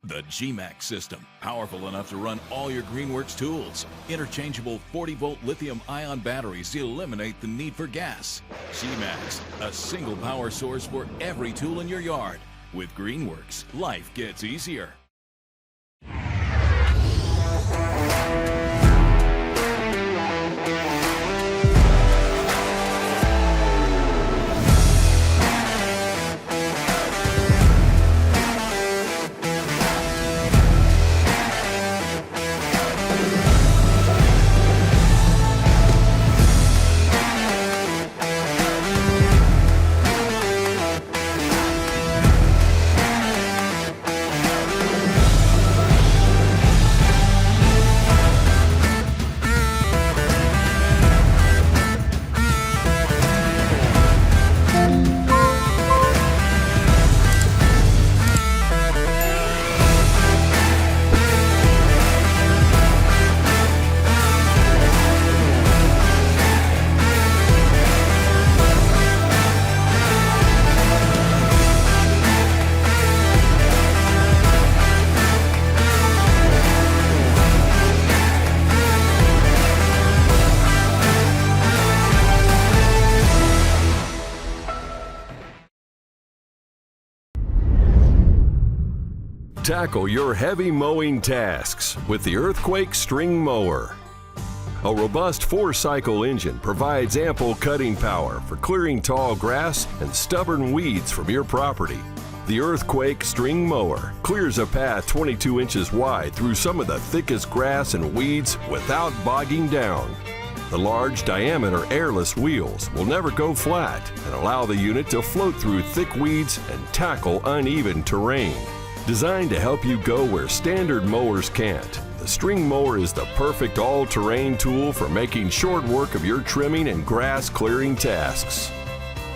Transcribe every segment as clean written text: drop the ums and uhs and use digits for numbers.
The G-Max system, powerful enough to run all your Greenworks tools. Interchangeable 40-volt lithium-ion batteries eliminate the need for gas. G-Max, a single power source for every tool in your yard. With Greenworks, life gets easier. Tackle your heavy mowing tasks with the Earthquake String Mower. A robust 4-cycle engine provides ample cutting power for clearing tall grass and stubborn weeds from your property. The Earthquake String Mower clears a path 22 inches wide through some of the thickest grass and weeds without bogging down. The large diameter airless wheels will never go flat and allow the unit to float through thick weeds and tackle uneven terrain. Designed to help you go where standard mowers can't, the String Mower is the perfect all-terrain tool for making short work of your trimming and grass clearing tasks.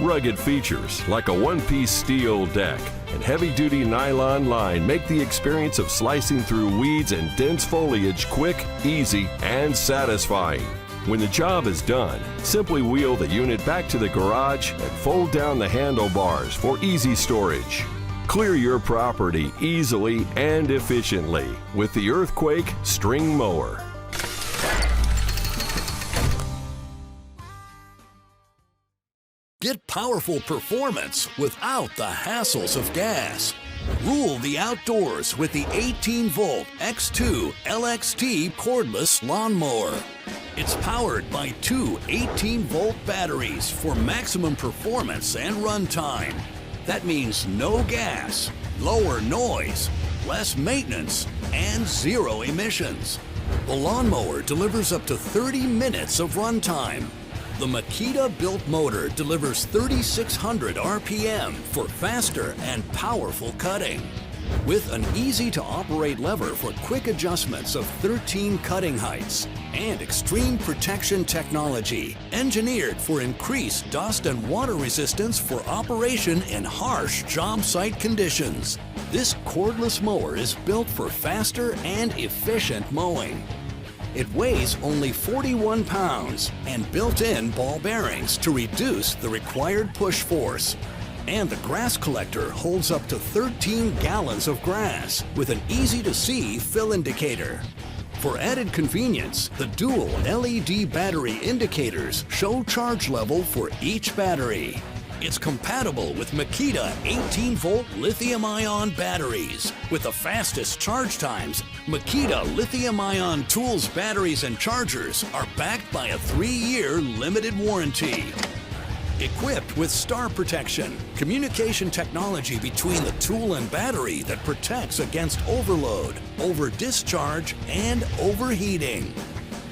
Rugged features like a one-piece steel deck and heavy-duty nylon line make the experience of slicing through weeds and dense foliage quick, easy, and satisfying. When the job is done, simply wheel the unit back to the garage and fold down the handlebars for easy storage. Clear your property easily and efficiently with the Earthquake String Mower. Get powerful performance without the hassles of gas. Rule the outdoors with the 18-volt X2 LXT cordless lawnmower. It's powered by two 18-volt batteries for maximum performance and runtime. That means no gas, lower noise, less maintenance, and zero emissions. The lawnmower delivers up to 30 minutes of runtime. The Makita-built motor delivers 3,600 RPM for faster and powerful cutting. With an easy-to-operate lever for quick adjustments of 13 cutting heights and extreme protection technology, engineered for increased dust and water resistance for operation in harsh job site conditions. This cordless mower is built for faster and efficient mowing. It weighs only 41 pounds and built-in ball bearings to reduce the required push force. And the grass collector holds up to 13 gallons of grass with an easy-to-see fill indicator. For added convenience, the dual LED battery indicators show charge level for each battery. It's compatible with Makita 18-volt lithium-ion batteries. With the fastest charge times, Makita lithium-ion tools, batteries, and chargers are backed by a 3-year limited warranty. Equipped with star protection, communication technology between the tool and battery that protects against overload, over-discharge, and overheating.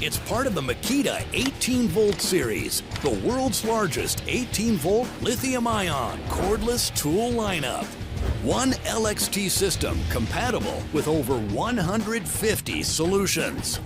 It's part of the Makita 18-volt series, the world's largest 18-volt lithium-ion cordless tool lineup. One LXT system compatible with over 150 solutions.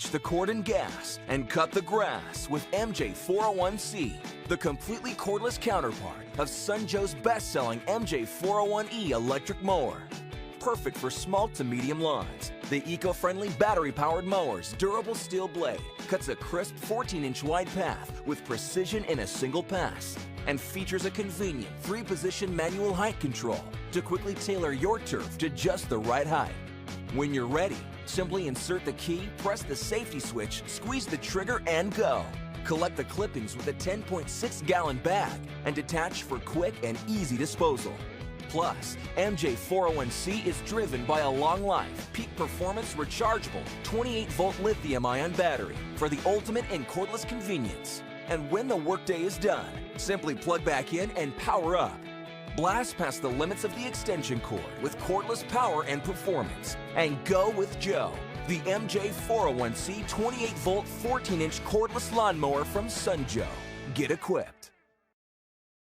ditch the cord and gas and cut the grass with MJ401C, the completely cordless counterpart of Sunjoe's best-selling MJ401E electric mower. Perfect for small to medium lawns, the eco-friendly battery-powered mower's durable steel blade cuts a crisp 14-inch wide path with precision in a single pass and features a convenient 3-position manual height control to quickly tailor your turf to just the right height. When you're ready, simply insert the key, press the safety switch, squeeze the trigger, and go. Collect the clippings with a 10.6-gallon bag and detach for quick and easy disposal. Plus, MJ401C is driven by a long-life, peak-performance rechargeable 28-volt lithium-ion battery for the ultimate in cordless convenience. And when the workday is done, simply plug back in and power up. Blast past the limits of the extension cord with cordless power and performance. And go with Joe, the MJ401C 28-volt 14-inch cordless lawnmower from Sunjoe. Get equipped.